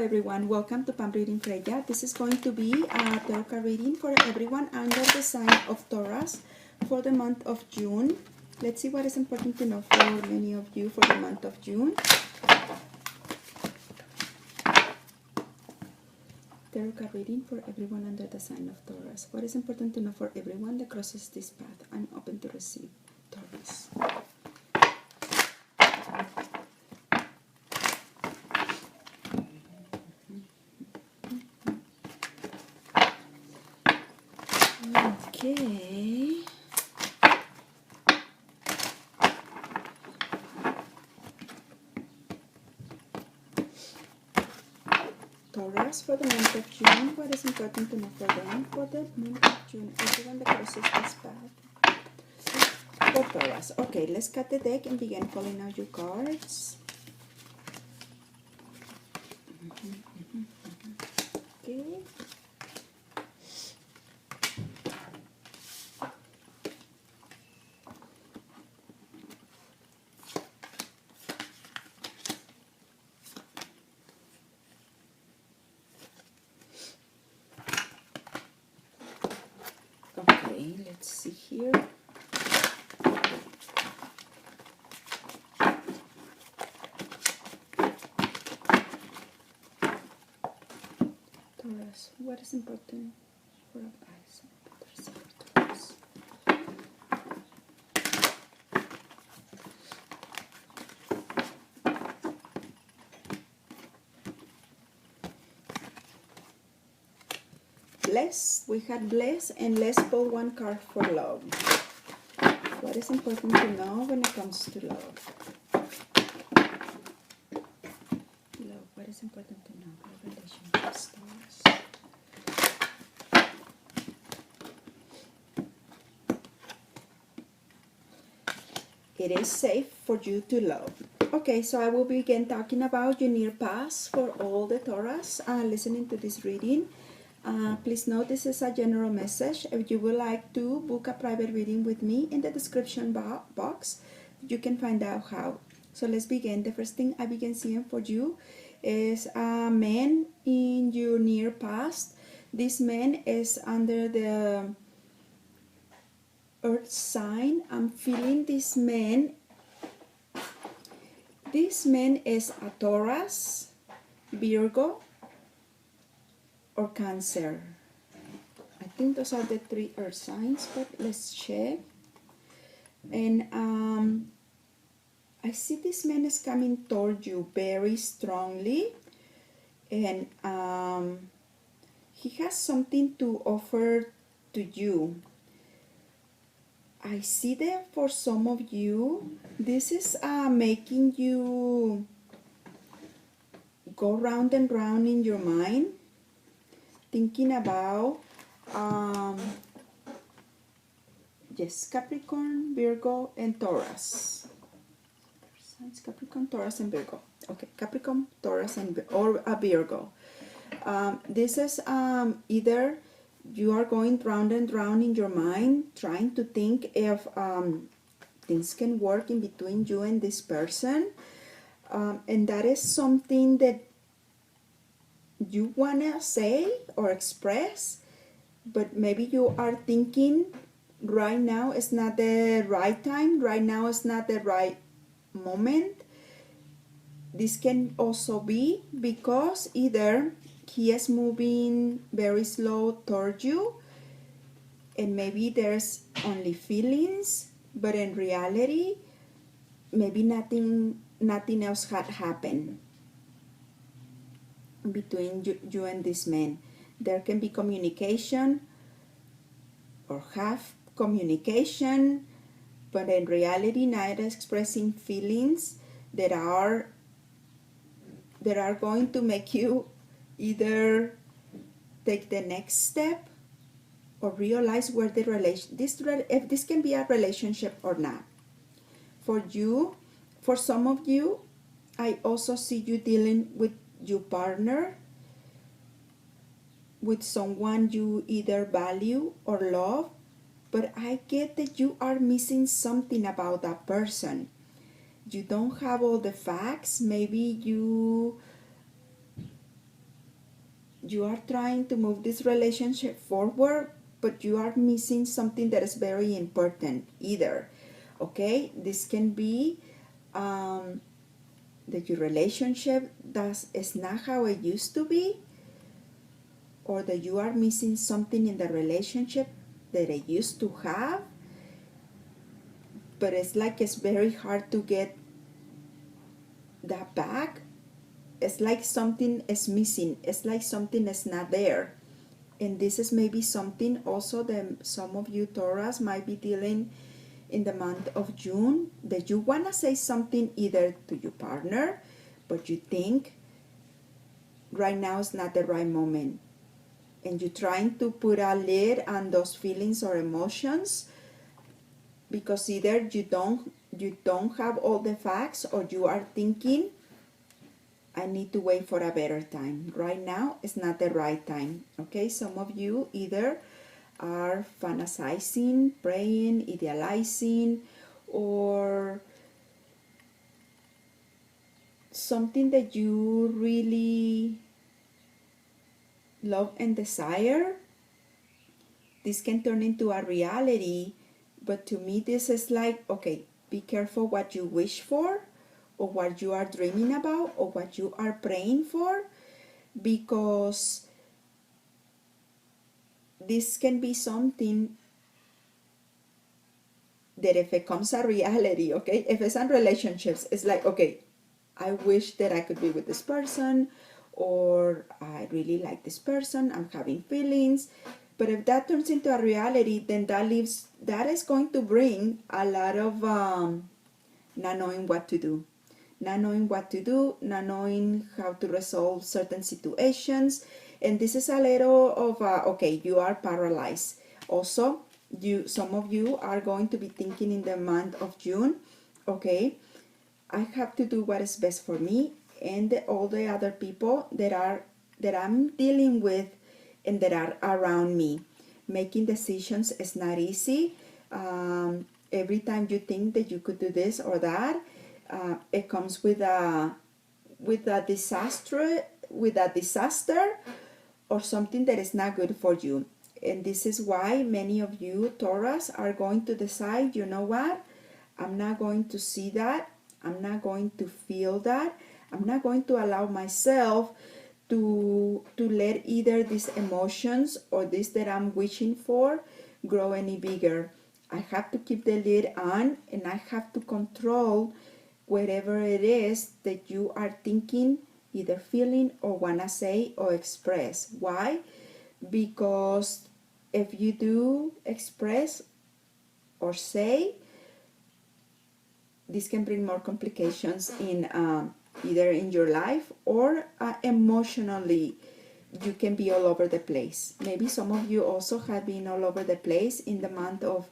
everyone. Welcome to Palm Reading Freyja. This is going to be a tarot card reading for everyone under the sign of Taurus for the month of June. Let's see what is important to know for many of you for the month of June. Tarot card reading for everyone under the sign of Taurus. What is important to know for everyone that crosses this path? I'm open to receive, Taurus. Okay. Taurus for the month of June. What is important to know for them for the month of June? Everyone that crosses this path. For Taurus. Okay, let's cut the deck and begin pulling out your cards. Okay. Okay, let's see here. Taurus, what is important for advice? Taurus. Bless, we had bless, and let's pull one card for love. What is important to know when it comes to love? Love, what is important to know? Relationships, Taurus. It is safe for you to love. Okay, so I will begin talking about your near past for all the Taurus listening to this reading. Please note this is a general message. If you would like to book a private reading with me, in the description box, you can find out how. So let's begin. The first thing I begin seeing for you is a man in your near past. This man is under the earth sign. I'm feeling this man. This man is a Taurus, Virgo, or Cancer. I think those are the three earth signs, but let's check. And I see this man is coming toward you very strongly, and he has something to offer to you. I see that for some of you, this is making you go round and round in your mind, thinking about yes, Capricorn, Virgo, and Taurus. Capricorn, Taurus, and Virgo. Okay, Capricorn, Taurus, and or a Virgo. This is either you are going round and round in your mind, trying to think if things can work in between you and this person, and that is something that you want to say or express, but maybe you are thinking right now is not the right time, right now is not the right moment. This can also be because either he is moving very slow toward you and maybe there's only feelings, but in reality maybe nothing else had happened between you and this man. There can be communication or half communication, but in reality neither expressing feelings that are going to make you either take the next step or realize where the if this can be a relationship or not. For you, for some of you, I also see you dealing with your partner, with someone you either value or love, but I get that you are missing something about that person. You don't have all the facts. Maybe you you are trying to move this relationship forward, but you are missing something that is very important either. Okay, this can be that your relationship is not how it used to be, or that you are missing something in the relationship that it used to have, but it's like it's very hard to get that back. It's like something is missing. It's like something is not there. And this is maybe something also that some of you Taurus might be dealing in the month of June, that you want to say something either to your partner, but you think right now is not the right moment. And you're trying to put a lid on those feelings or emotions because either you don't have all the facts, or you are thinking, I need to wait for a better time. Right now is not the right time. Okay, some of you either are fantasizing, praying, idealizing, or something that you really love and desire. This can turn into a reality, but to me this is like, okay, be careful what you wish for, or what you are dreaming about, or what you are praying for, because this can be something that if it comes a reality, okay, if it's in relationships, it's like, okay, I wish that I could be with this person, or I really like this person, I'm having feelings. But if that turns into a reality, then that is going to bring a lot of not knowing what to do. Not knowing what to do, not knowing how to resolve certain situations. And this is a little of, okay, you are paralyzed. Also, some of you are going to be thinking in the month of June, okay, I have to do what is best for me and all the other people that I'm dealing with and that are around me. Making decisions is not easy. Every time you think that you could do this or that, it comes with a disaster, or something that is not good for you. And this is why many of you Taurus are going to decide, you know what, I'm not going to see that, I'm not going to feel that, I'm not going to allow myself to let either these emotions or this that I'm wishing for grow any bigger. I have to keep the lid on, and I have to control whatever it is that you are thinking, either feeling, or want to say or express. Why? Because if you do express or say, this can bring more complications in either in your life or emotionally. You can be all over the place. Maybe some of you also have been all over the place in the month of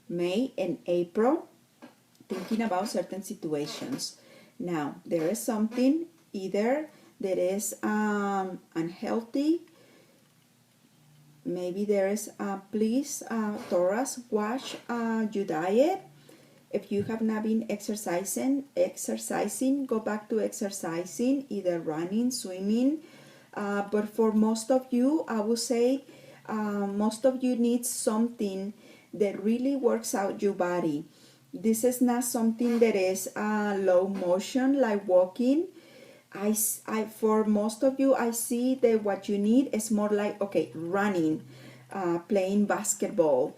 May and April, thinking about certain situations. Now, there is something either that is unhealthy. Maybe there is, please, Taurus, watch your diet. If you have not been exercising, go back to exercising, either running, swimming. But for most of you, I would say most of you need something that really works out your body. This is not something that is low motion like walking. For most of you, I see that what you need is more like, okay, running, playing basketball,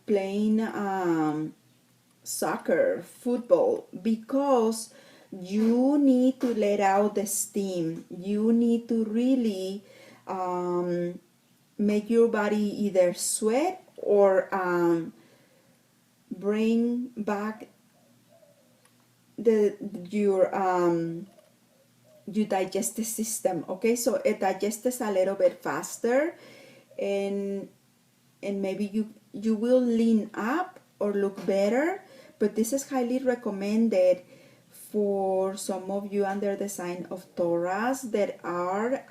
playing soccer, football, because you need to let out the steam. You need to really make your body either sweat or bring back your digestive system. Okay, so it digests a little bit faster, and maybe you will lean up or look better. But this is highly recommended for some of you under the sign of Taurus that are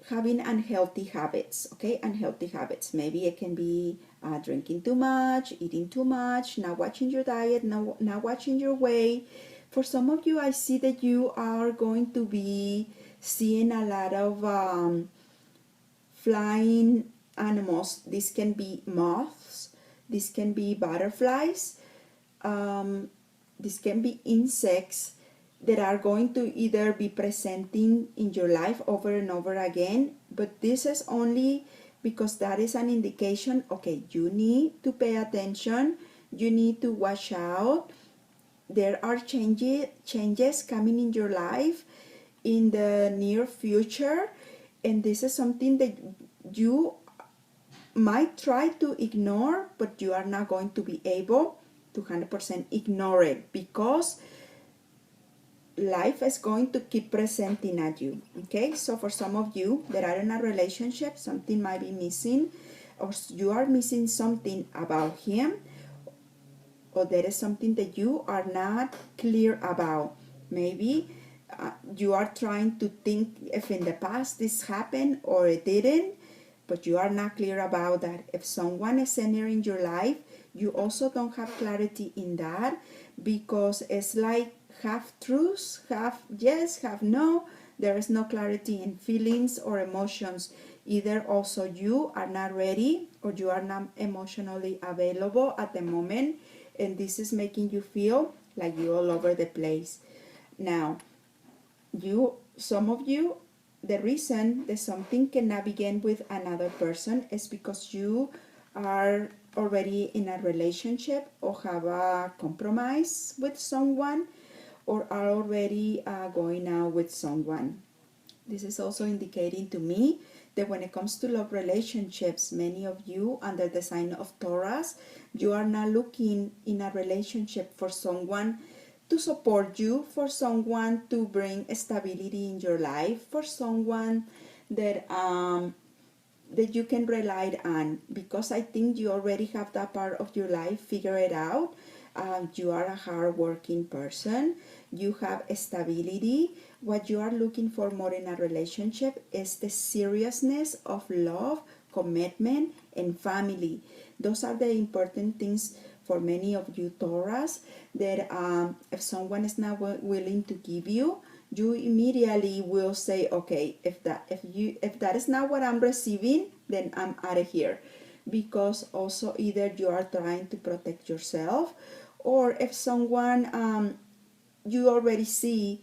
having unhealthy habits. Okay, unhealthy habits. Maybe it can be drinking too much, eating too much, not watching your diet, not watching your weight. For some of you, I see that you are going to be seeing a lot of flying animals. This can be moths, this can be butterflies, this can be insects that are going to either be presenting in your life over and over again, but this is only because that is an indication, okay, you need to pay attention, you need to watch out. There are changes coming in your life in the near future, and this is something that you might try to ignore, but you are not going to be able to 100% ignore it, because life is going to keep presenting at you. Okay, so for some of you that are in a relationship, something might be missing, or you are missing something about him, or there is something that you are not clear about. Maybe you are trying to think if in the past this happened or it didn't, but you are not clear about that. If someone is entering your life, you also don't have clarity in that, because it's like half truths, half yes, half no. There is no clarity in feelings or emotions. Either also you are not ready, or you are not emotionally available at the moment, and this is making you feel like you're all over the place. Now, some of you, the reason that something cannot begin with another person is because you are already in a relationship, or have a compromise with someone, or are already going out with someone. This is also indicating to me that when it comes to love relationships, many of you under the sign of Taurus, you are not looking in a relationship for someone to support you, for someone to bring stability in your life, for someone that that you can rely on, because I think you already have that part of your life figured out. You are a hard-working person. You have stability. What you are looking for more in a relationship is the seriousness of love, commitment, and family. Those are the important things for many of you Taurus, that if someone is not willing to give you, you immediately will say, okay, if that is not what I'm receiving, then I'm out of here. Because also either you are trying to protect yourself, or if someone you already see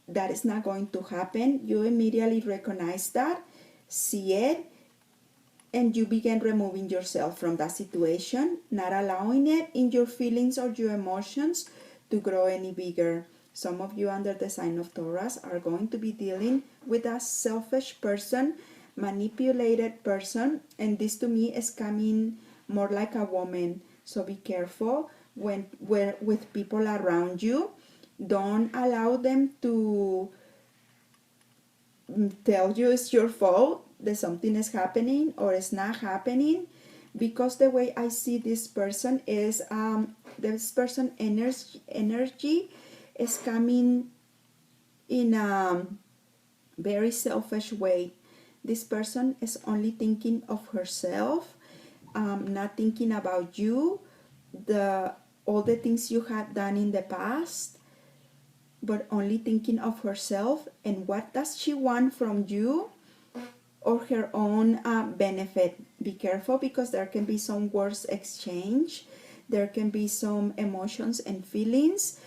that is not going to happen, you immediately recognize that, see it, and you begin removing yourself from that situation, not allowing it in your feelings or your emotions to grow any bigger. Some of you under the sign of Taurus are going to be dealing with a selfish person, manipulated person, and this to me is coming more like a woman. So be careful when with people around you. Don't allow them to tell you it's your fault that something is happening or is not happening, because the way I see this person is this person energy is coming in a very selfish way. This person is only thinking of herself, not thinking about you, all the things you had done in the past, but only thinking of herself and what does she want from you, or her own benefit. Be careful, because there can be some words exchange, there can be some emotions and feelings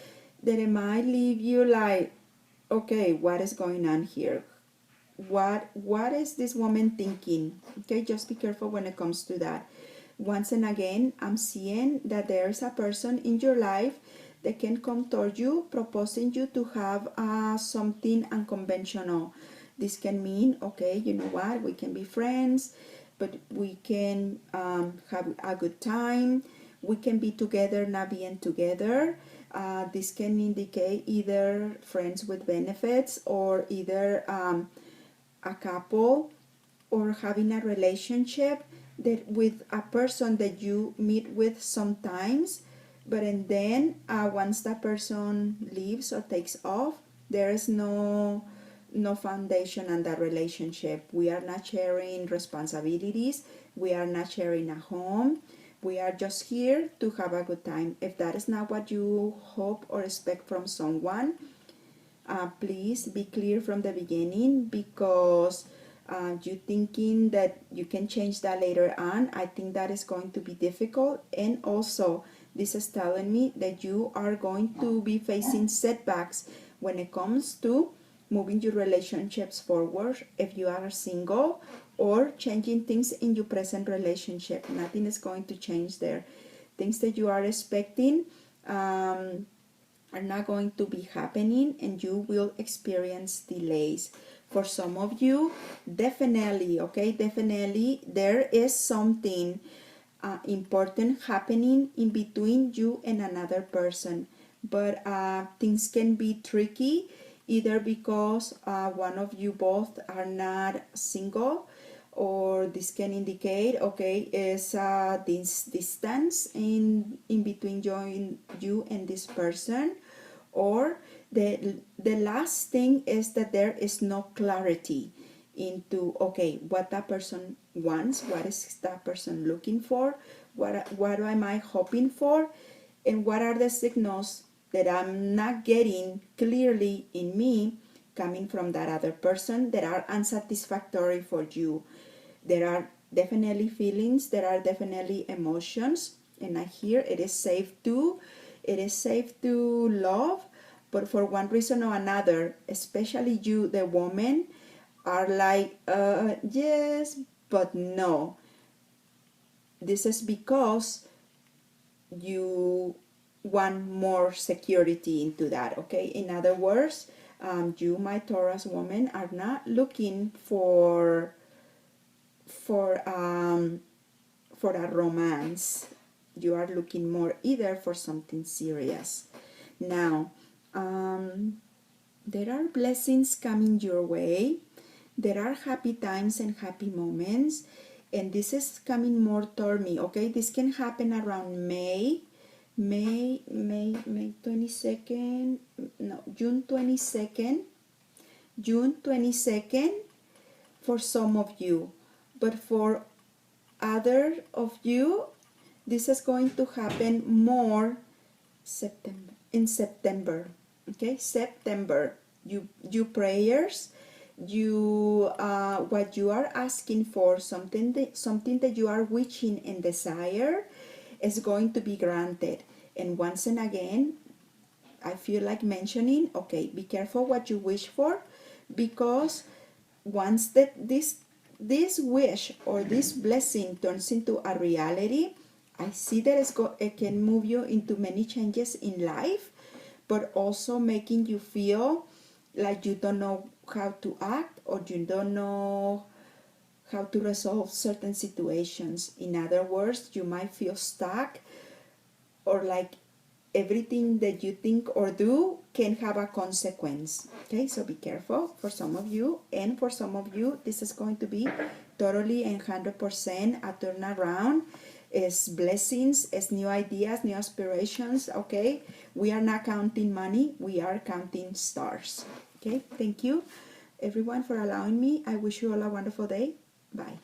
that it might leave you like, okay, what is going on here? What is this woman thinking? Okay, just be careful when it comes to that. Once and again, I'm seeing that there's a person in your life that can come toward you, proposing you to have something unconventional. This can mean, okay, you know what, we can be friends, but we can have a good time. We can be together, not being together. This can indicate either friends with benefits, or either a couple, or having a relationship that with a person that you meet with sometimes, but and then once that person leaves or takes off, there is no foundation on that relationship. We are not sharing responsibilities, we are not sharing a home, We are just here to have a good time. If that is not what you hope or expect from someone, please be clear from the beginning, because you thinking that you can change that later on, I think that is going to be difficult. And also, this is telling me that you are going to be facing setbacks when it comes to moving your relationships forward if you are single, or changing things in your present relationship. Nothing is going to change there. Things that you are expecting are not going to be happening, and you will experience delays. For some of you, definitely, okay, definitely there is something important happening in between you and another person, but things can be tricky, either because one of you both are not single, or this can indicate, okay, is this distance in between you and this person. Or the last thing is that there is no clarity into, okay, what that person wants, what is that person looking for, what am I hoping for, and what are the signals that I'm not getting clearly in me coming from that other person that are unsatisfactory for you. There are definitely feelings, there are definitely emotions, and I hear it is safe to love, but for one reason or another, especially you, the woman, are like, yes, but no. This is because you want more security into that, okay? In other words, you, my Taurus woman, are not looking for a romance. You are looking more either for something serious. Now, there are blessings coming your way. There are happy times and happy moments, and this is coming more toward me, okay? This can happen around May 22nd, no, June 22nd, for some of you. But for other of you, this is going to happen more in September. Okay, September. You prayers, you what you are asking for, something that you are wishing and desire, is going to be granted. And once and again, I feel like mentioning, okay, be careful what you wish for, because once that this wish or this blessing turns into a reality, I see that it can move you into many changes in life, but also making you feel like you don't know how to act, or you don't know how to resolve certain situations. In other words, you might feel stuck, or like everything that you think or do can have a consequence. Okay, so be careful for some of you, and for some of you, this is going to be totally and 100% a turnaround. It's blessings, it's new ideas, new aspirations. Okay, we are not counting money, we are counting stars. Okay, thank you everyone for allowing me. I wish you all a wonderful day. Bye.